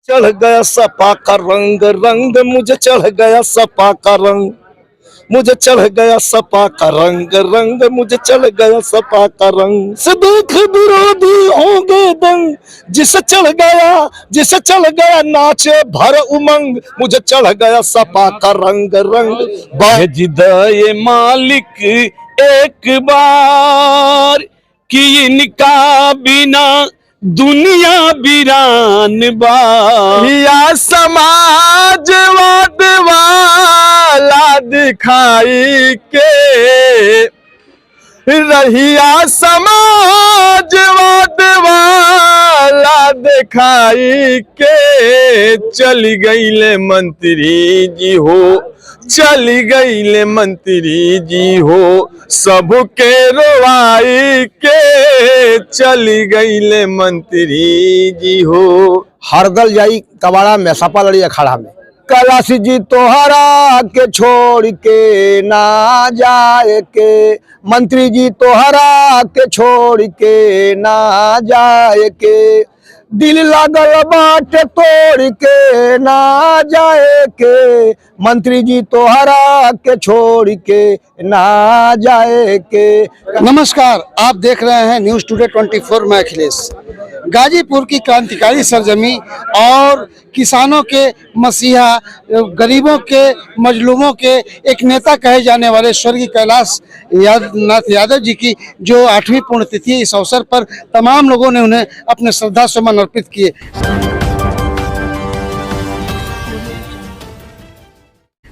चढ़ गया सपा का रंग, रंग मुझे चढ़ गया सपा का रंग, मुझे चढ़ गया सपा का रंग, रंग मुझे चढ़ गया सपा का रंग। से देख विरोधी होंगे दंग, जिसे चढ़ गया नाचे भर उमंग, मुझे चढ़ गया सपा का रंग, रंग भेज दे मालिक एक बार कि इनका बिना दुनिया वीरान बा। या समाजवाद वाला दिखाई के रहिया, समाजवाद वाला दिखाई के चली गईले मंत्री जी हो, चली गईले मंत्री जी हो, सबके रोवाई के चली गईले मंत्री जी हो। हरदल जाई कबाड़ा में सपा लड़ी अखाड़ा में, कैलाश जी तोहरा के छोड़ के ना जाए के, मंत्री जी तोहरा के छोड़ के ना जाए के, दिल लागल बाटे तोड़ के ना जाए के, मंत्री जी तोहरा के छोड़ के ना जाए के। नमस्कार, आप देख रहे हैं न्यूज़ टुडे 24। मैं अखिलेश। गाजीपुर की क्रांतिकारी सरजमी और किसानों के मसीहा, गरीबों के, मजलूमों के एक नेता कहे जाने वाले स्वर्गीय कैलाश नाथ यादव जी की जो 8वीं पुण्यतिथि है, इस अवसर पर तमाम लोगों ने उन्हें अपने श्रद्धा सुमन अर्पित किए।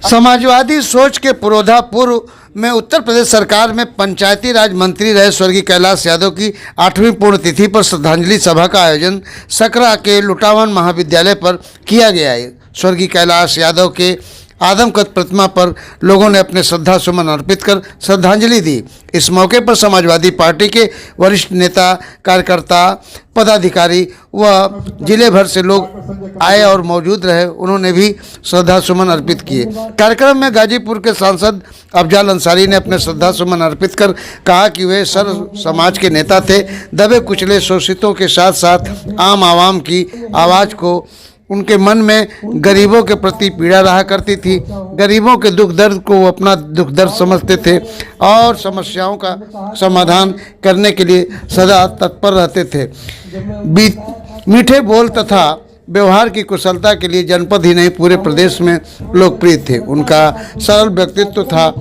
समाजवादी सोच के पुरोधा पूर्व में उत्तर प्रदेश सरकार में पंचायती राज मंत्री रहे स्वर्गीय कैलाश यादव की 8वीं पुण्यतिथि पर श्रद्धांजलि सभा का आयोजन सकरा के लुटावन महाविद्यालय पर किया गया है। स्वर्गीय कैलाश यादव के आदमकद प्रतिमा पर लोगों ने अपने श्रद्धा सुमन अर्पित कर श्रद्धांजलि दी। इस मौके पर समाजवादी पार्टी के वरिष्ठ नेता, कार्यकर्ता, पदाधिकारी व जिले भर से लोग आए और मौजूद रहे। उन्होंने भी श्रद्धा सुमन अर्पित किए। कार्यक्रम में गाजीपुर के सांसद अफजाल अंसारी ने अपने श्रद्धा सुमन अर्पित कर कहा कि वे सर्व समाज के नेता थे। दबे कुचले शोषितों के साथ साथ आम आवाम की आवाज़ को, उनके मन में गरीबों के प्रति पीड़ा रहा करती थी। गरीबों के दुख दर्द को वो अपना दुख दर्द समझते थे और समस्याओं का समाधान करने के लिए सदा तत्पर रहते थे। मीठे बोल तथा व्यवहार की कुशलता के लिए जनपद ही नहीं पूरे प्रदेश में लोकप्रिय थे। उनका सरल व्यक्तित्व था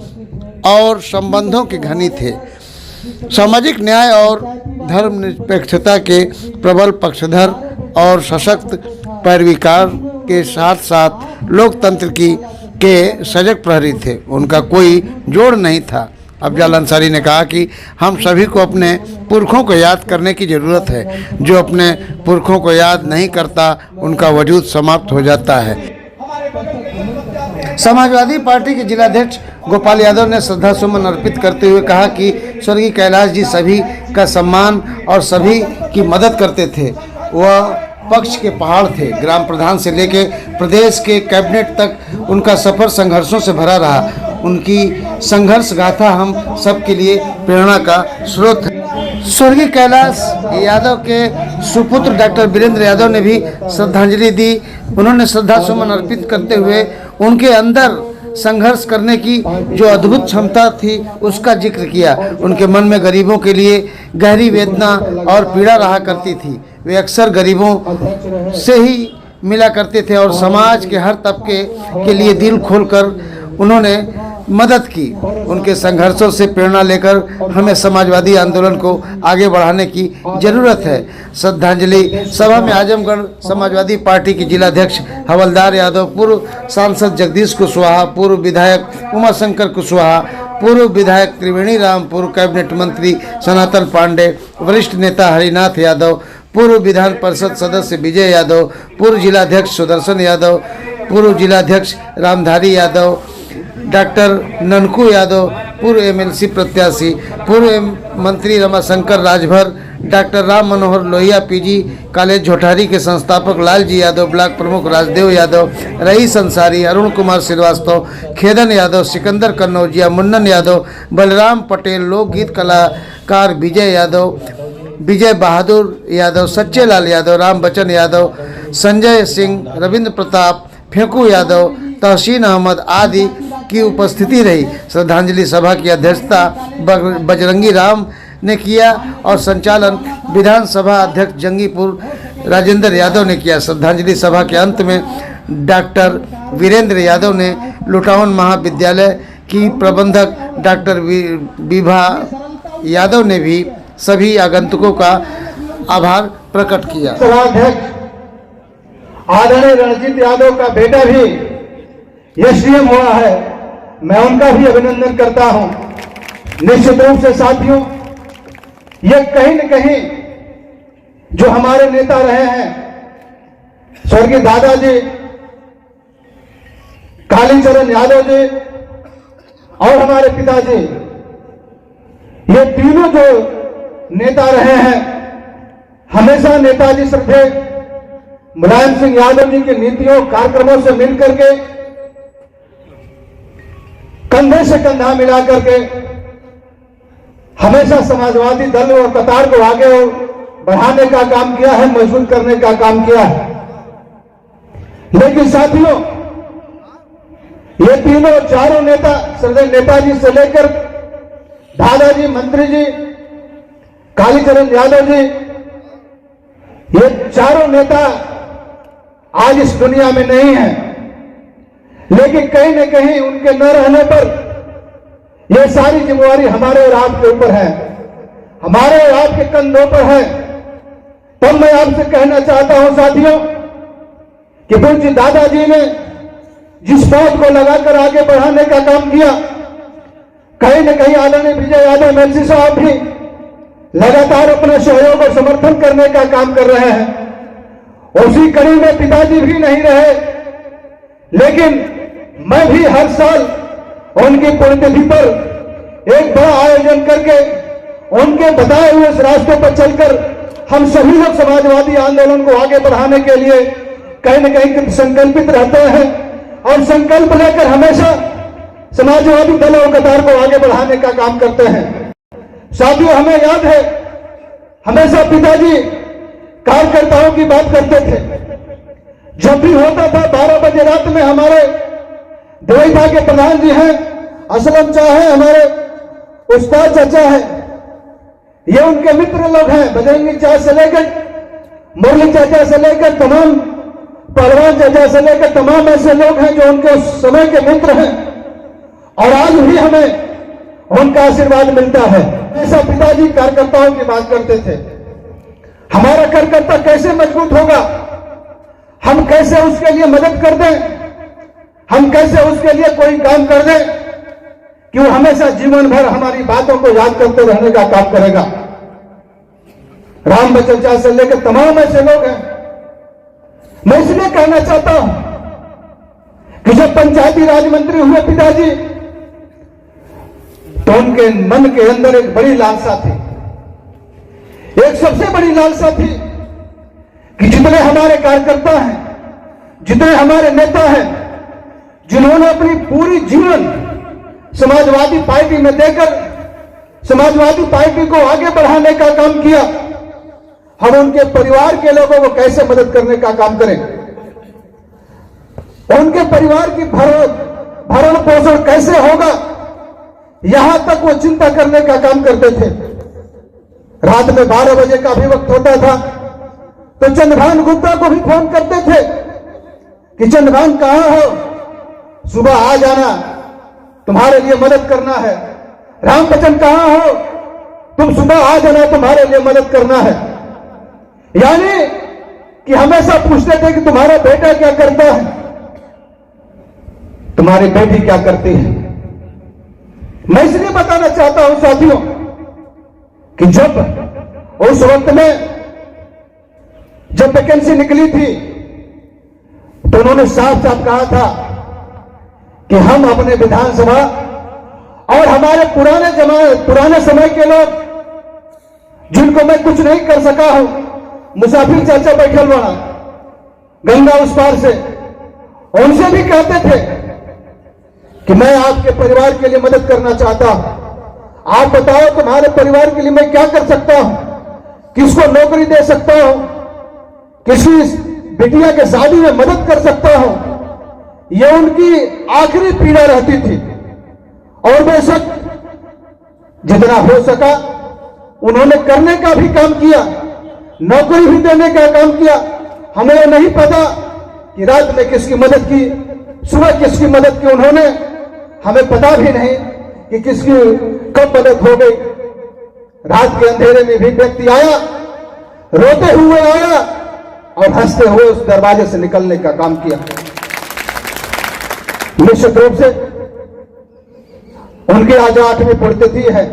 और संबंधों के धनी थे। सामाजिक न्याय और धर्मनिरपेक्षता के प्रबल पक्षधर और सशक्त पैरवीकार के साथ साथ लोकतंत्र के सजग प्रहरी थे। उनका कोई जोड़ नहीं था। अफजाल अंसारी ने कहा कि हम सभी को अपने पुरखों को याद करने की ज़रूरत है। जो अपने पुरखों को याद नहीं करता, उनका वजूद समाप्त हो जाता है। समाजवादी पार्टी के जिलाध्यक्ष गोपाल यादव ने श्रद्धा सुमन अर्पित करते हुए कहा कि स्वर्गीय कैलाश जी सभी का सम्मान और सभी की मदद करते थे। वह पक्ष के पहाड़ थे। ग्राम प्रधान से लेकर प्रदेश के कैबिनेट तक उनका सफर संघर्षों से भरा रहा। उनकी संघर्ष गाथा हम सबके लिए प्रेरणा का स्रोत है। स्वर्गीय कैलाश यादव के सुपुत्र डॉक्टर वीरेंद्र यादव ने भी श्रद्धांजलि दी। उन्होंने श्रद्धा सुमन अर्पित करते हुए उनके अंदर संघर्ष करने की जो अद्भुत क्षमता थी उसका जिक्र किया। उनके मन में गरीबों के लिए गहरी वेदना और पीड़ा रहा करती थी। वे अक्सर गरीबों से ही मिला करते थे और समाज के हर तबके के लिए दिल खोलकर उन्होंने मदद की। उनके संघर्षों से प्रेरणा लेकर हमें समाजवादी आंदोलन को आगे बढ़ाने की जरूरत है। श्रद्धांजलि सभा में आजमगढ़ समाजवादी पार्टी के जिलाध्यक्ष हवलदार यादव, पूर्व सांसद जगदीश कुशवाहा, पूर्व विधायक उमाशंकर कुशवाहा, पूर्व विधायक त्रिवेणी राम, पूर्व कैबिनेट मंत्री सनातन पांडे, वरिष्ठ नेता हरिनाथ यादव, पूर्व विधान परिषद सदस्य विजय यादव, पूर्व जिलाध्यक्ष सुदर्शन यादव, पूर्व जिलाध्यक्ष रामधारी यादव, डॉक्टर ननकू यादव, पूर्व एमएलसी प्रत्याशी, पूर्व मंत्री Ramashankar Rajbhar, doctor Ram Manohar Lohia PG college झोटारी के संस्थापक लालजी यादव, ब्लॉक प्रमुख राजदेव यादव, रईस अंसारी, अरुण कुमार श्रीवास्तव, खेदन यादव, सिकंदर कन्नौजिया, मुन्नन यादव, बलराम पटेल, लोकगीत कलाकार विजय यादव, विजय बहादुर यादव, सच्चे लाल यादव, राम बच्चन यादव, संजय सिंह, रविंद्र प्रताप, फेंकू यादव, तहसीन अहमद आदि की उपस्थिति रही। श्रद्धांजलि सभा की अध्यक्षता बजरंगी राम ने किया और संचालन विधानसभा अध्यक्ष जंगीपुर राजेंद्र यादव ने किया। श्रद्धांजलि सभा के अंत में डॉक्टर वीरेंद्र यादव ने लुटावन महाविद्यालय की प्रबंधक डॉक्टर विभा यादव ने भी सभी आगंतुकों का आभार प्रकट किया। सभाध्यक्ष आदरणीय रणजीत यादव का बेटा भी एसडीएम हुआ है, मैं उनका भी अभिनंदन करता हूं। निश्चित रूप से साथियों, ये कहीं न कहीं जो हमारे नेता रहे हैं, स्वर्गीय दादाजी कालीचरण यादव जी और हमारे पिताजी, ये तीनों जो नेता रहे हैं, हमेशा नेताजी श्रद्धेय मुलायम सिंह यादव जी की नीतियों कार्यक्रमों से मिलकर के कंधे से कंधा मिला करके हमेशा समाजवादी दल और कतार को आगे बढ़ाने का काम किया है, मजबूत करने का काम किया है। लेकिन साथियों, ये तीनों चारों नेता श्रद्धेय नेताजी से लेकर दादाजी, मंत्री जी, कालीचरण यादव जी, ये चारों नेता आज इस दुनिया में नहीं है, लेकिन कहीं न कहीं उनके न रहने पर यह सारी जिम्मेवारी हमारे और आपके ऊपर है, हमारे और आपके कंधों पर है। तब मैं आपसे कहना चाहता हूं साथियों कि पूज्य दादाजी ने जिस बात को लगाकर आगे बढ़ाने का काम किया, कहीं न कहीं आदरणीय विजय यादव एमएलसी साहब भी लगातार अपना सहयोग और समर्थन करने का काम कर रहे हैं। उसी कड़ी में पिताजी भी नहीं रहे, लेकिन मैं भी हर साल उनकी पुण्यतिथि पर एक बड़ा आयोजन करके उनके बताए हुए इस रास्ते पर चलकर हम सभी लोग समाजवादी आंदोलन को आगे बढ़ाने के लिए कहीं न कहीं संकल्पित रहते हैं और संकल्प लेकर हमेशा समाजवादी दल और कतार को आगे बढ़ाने का काम करते हैं। साथियों, हमें याद है हमेशा पिताजी कार्यकर्ताओं की बात करते थे। जब भी होता था 12 बजे रात में हमारे देवईता के प्रधान जी हैं असलम चाह है, हमारे उस्ताद चाचा है, ये उनके मित्र लोग हैं, बजरंगी चाचा से लेकर मुरली चाचा से लेकर तमाम पहलवान चाचा से लेकर तमाम ऐसे लोग हैं जो उनके उस समय के मित्र हैं और आज भी हमें उनका आशीर्वाद मिलता है। ऐसा पिताजी कार्यकर्ताओं की बात करते थे। हमारा कार्यकर्ता कैसे मजबूत होगा, हम कैसे उसके लिए मदद कर दें, हम कैसे उसके लिए कोई काम कर दें कि वो हमेशा जीवन भर हमारी बातों को याद करते रहने का काम करेगा। राम बच्चन चाचा से लेकर तमाम ऐसे लोग हैं। मैं इसलिए कहना चाहता हूं कि जब पंचायती राज मंत्री हुए पिताजी, तो उनके मन के अंदर एक बड़ी लालसा थी, एक सबसे बड़ी लालसा थी कि जितने हमारे कार्यकर्ता हैं, जितने हमारे नेता हैं, जिन्होंने अपनी पूरी जीवन समाजवादी पार्टी में देकर समाजवादी पार्टी को आगे बढ़ाने का काम किया, हम उनके परिवार के लोगों को कैसे मदद करने का काम करें, उनके परिवार की भरण पोषण कैसे होगा, यहां तक वो चिंता करने का काम करते थे। रात में 12 बजे का भी वक्त होता था तो चंद्रभान गुप्ता को भी फोन करते थे कि चंद्रभान कहां हो, सुबह आ जाना, तुम्हारे लिए मदद करना है। राम बच्चन कहां हो, तुम सुबह आ जाना, तुम्हारे लिए मदद करना है। यानी कि हमेशा पूछते थे कि तुम्हारा बेटा क्या करता है, तुम्हारी बेटी क्या करती है। मैं इसलिए बताना चाहता हूं साथियों कि जब उस वक्त में जब वैकेंसी निकली थी तो उन्होंने साफ साफ कहा था कि हम अपने विधानसभा और हमारे पुराने समय के लोग जिनको मैं कुछ नहीं कर सका हूं, मुसाफिर चाचा बैठल बना गंगा उस पार से, उनसे भी कहते थे कि मैं आपके परिवार के लिए मदद करना चाहता हूं। आप बताओ तुम्हारे परिवार के लिए मैं क्या कर सकता हूं, किसको नौकरी दे सकता हूं, किसी बिटिया के शादी में मदद कर सकता हूं, यह उनकी आखिरी पीड़ा रहती थी। और बेशक जितना हो सका उन्होंने करने का भी काम किया, नौकरी भी देने का काम किया। हमें नहीं पता कि रात में किसकी मदद की, सुबह किसकी मदद की उन्होंने, हमें पता भी नहीं कि किसकी कब मदद हो गई। रात के अंधेरे में भी व्यक्ति आया, रोते हुए आया और हंसते हुए उस दरवाजे से निकलने का काम किया। निश्चित रूप से उनकी आज 8वीं पुण्यतिथि है।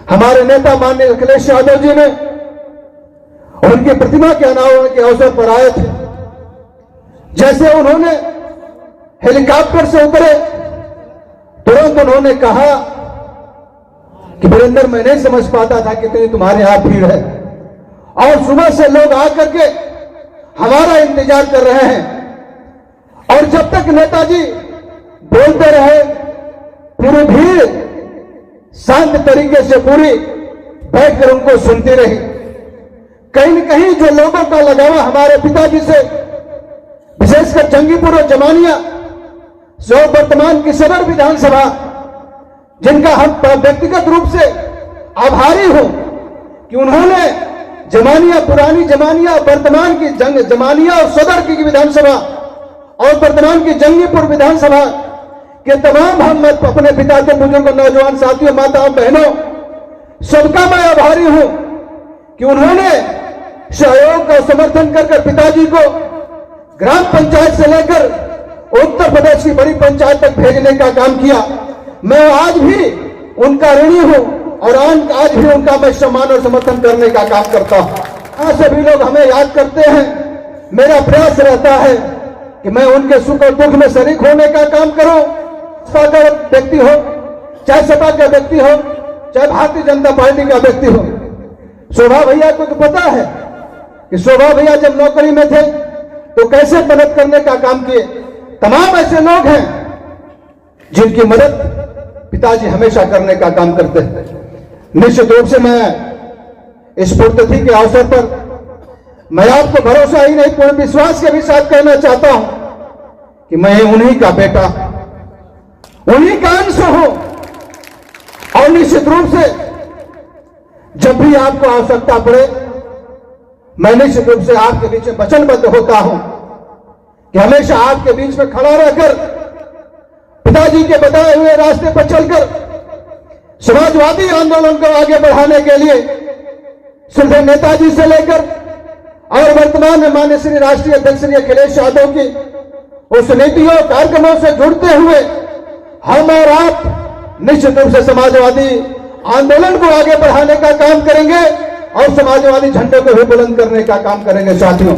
हमारे नेता माननीय अखिलेश यादव जी ने उनकी प्रतिमा के अनावरण के अवसर पर आए थे। जैसे उन्होंने हेलीकॉप्टर से उतरे, तुरंत उन्होंने कहा कि वीरेंद्र, मैं नहीं समझ पाता था कि कितनी तुम्हारे यहां भीड़ है, और सुबह से लोग आकर के हमारा इंतजार कर रहे हैं। और जब तक नेताजी बोलते रहे, पूरी भीड़ शांत तरीके से पूरी बैठकर उनको सुनती रही। कहीं न कहीं जो लोगों का लगाव हमारे पिताजी से, विशेषकर जंगीपुर और जमानिया, जो वर्तमान की सदर विधानसभा, जिनका हम व्यक्तिगत रूप से आभारी हूं कि उन्होंने जमानिया, पुरानी जमानिया, वर्तमान की जमानिया और सदर की विधानसभा और वर्तमान की जंगीपुर विधानसभा के तमाम हम अपने पिता के बुजुर्ग, नौजवान साथियों, माताओं, बहनों, सबका मैं आभारी हूं कि उन्होंने सहयोग और समर्थन कर पिताजी को ग्राम पंचायत से लेकर उत्तर प्रदेश की बड़ी पंचायत तक भेजने का काम किया। मैं आज भी उनका ऋणी हूं और आज भी उनका मैं सम्मान और समर्थन करने का काम करता हूं। आज सभी लोग हमें याद करते हैं। मेरा प्रयास रहता है कि मैं उनके सुख और दुख में शरीक होने का काम करूं। सपा का व्यक्ति हो, चाहे सपा का व्यक्ति हो, चाहे भारतीय जनता पार्टी का व्यक्ति हो। शोभा भैया को तो पता है कि शोभा भैया जब नौकरी में थे तो कैसे मदद करने का काम किए। तमाम ऐसे लोग हैं जिनकी मदद पिताजी हमेशा करने का काम करते हैं। निश्चित रूप से मैं इस पुण्यतिथि के अवसर पर मैं आपको भरोसा ही नहीं, पूर्ण विश्वास के भी साथ कहना चाहता हूं कि मैं उन्हीं का बेटा, उन्हीं का अंश हूं। और निश्चित रूप से जब भी आपको आवश्यकता पड़े, मैं निश्चित रूप से आपके बीच में वचनबद्ध होता हूं कि हमेशा आपके बीच में खड़ा रहकर पिताजी के बताए हुए रास्ते पर चलकर समाजवादी आंदोलन को आगे बढ़ाने के लिए सिर्फ नेताजी से लेकर और वर्तमान में माननीय श्री राष्ट्रीय अध्यक्ष श्री अखिलेश यादव की उस नीतियों कार्यक्रमों से जुड़ते हुए हम और आप निश्चित रूप से समाजवादी आंदोलन को आगे बढ़ाने का काम करेंगे और समाजवादी झंडे को भी बुलंद करने का काम करेंगे। साथियों,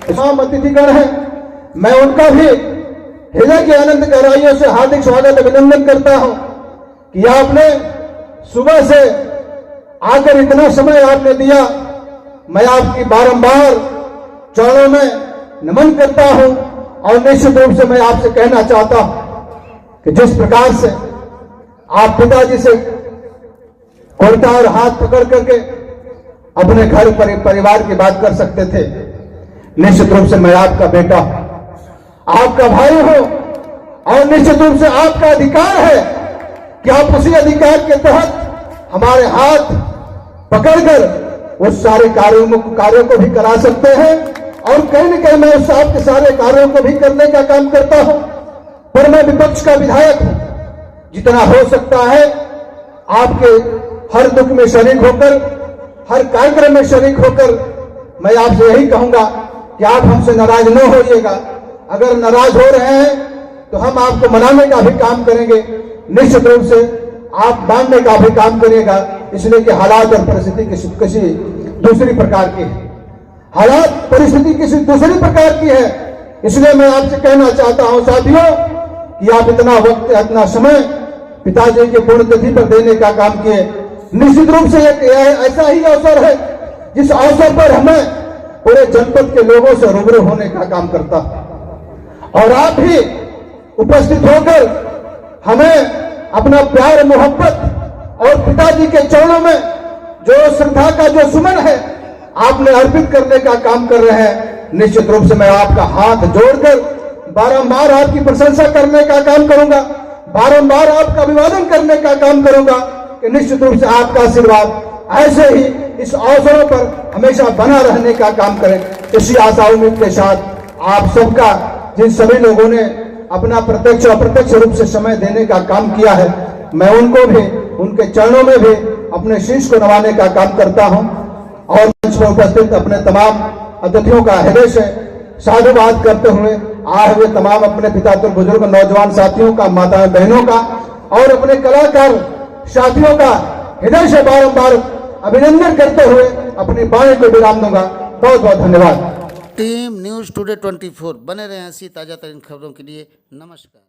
तमाम अतिथिगण हैं, मैं उनका भी हृदय की अनंत गहराइयों से हार्दिक स्वागत अभिनंदन करता हूं कि आपने सुबह से आकर इतना समय आपने दिया। मैं आपकी बारंबार चरणों में नमन करता हूं और निश्चित रूप से मैं आपसे कहना चाहता हूं कि जिस प्रकार से आप पिताजी से कुर्ता और हाथ पकड़ करके अपने घर परिवार की बात कर सकते थे, निश्चित रूप से मैं आपका बेटा, आपका भाई हूं और निश्चित रूप से आपका अधिकार है कि आप उसी अधिकार के तहत हमारे हाथ पकड़कर उस सारे कार्यों को भी करा सकते हैं। और कहीं न कहीं मैं उस आपके सारे कार्यों को भी करने का काम करता हूं, पर मैं विपक्ष का विधायक हूं। जितना हो सकता है आपके हर दुख में शरीक होकर, हर कार्यक्रम में शरीक होकर मैं आपसे यही कहूंगा कि आप हमसे नाराज न होइएगा। अगर नाराज हो रहे हैं तो हम आपको मनाने का भी काम करेंगे, निश्चित रूप से आप मानने का भी काम करिएगा, इसलिए कि हालात और परिस्थिति किसी दूसरी प्रकार की है। हालात परिस्थिति किसी दूसरी प्रकार की है, इसलिए मैं आपसे कहना चाहता हूं साथियों कि आप इतना वक्त, इतना समय पिताजी की पुण्यतिथि पर देने का काम किए। निश्चित रूप से एक ऐसा ही अवसर है जिस अवसर पर हमें पूरे जनपद के लोगों से रूबरू होने का काम करता और आप भी उपस्थित होकर हमें अपना प्यार, मोहब्बत और पिताजी के चरणों में जो श्रद्धा का जो सुमन है आपने अर्पित करने का काम कर रहे हैं। निश्चित रूप से मैं आपका हाथ जोड़कर बारंबार आपकी प्रशंसा करने का काम करूंगा, बारंबार आपका अभिवादन करने का काम करूंगा कि निश्चित रूप से आपका आशीर्वाद ऐसे ही इस अवसरों पर हमेशा बना रहने का काम करें। इसी आशा उम्मीद के साथ आप सबका, जिन सभी लोगों ने अपना प्रत्यक्ष और अप्रत्यक्ष रूप से समय देने का काम किया है, मैं उनको भी, उनके चरणों में भी अपने शीश को नवाने का काम करता हूं और मंच पर उपस्थित अपने तमाम अतिथियों का हृदय से साधुवाद करते हुए आए हुए तमाम अपने पितातर बुजुर्ग नौजवान साथियों का, माताएं बहनों का और अपने कलाकार साथियों का हृदय से बारंबार अभिनंदन करते हुए अपनी वाणी को विराम दूंगा। बहुत बहुत धन्यवाद। टीम न्यूज़ टुडे 24 बने रहे ऐसी ताज़ा तरीन खबरों के लिए। नमस्कार।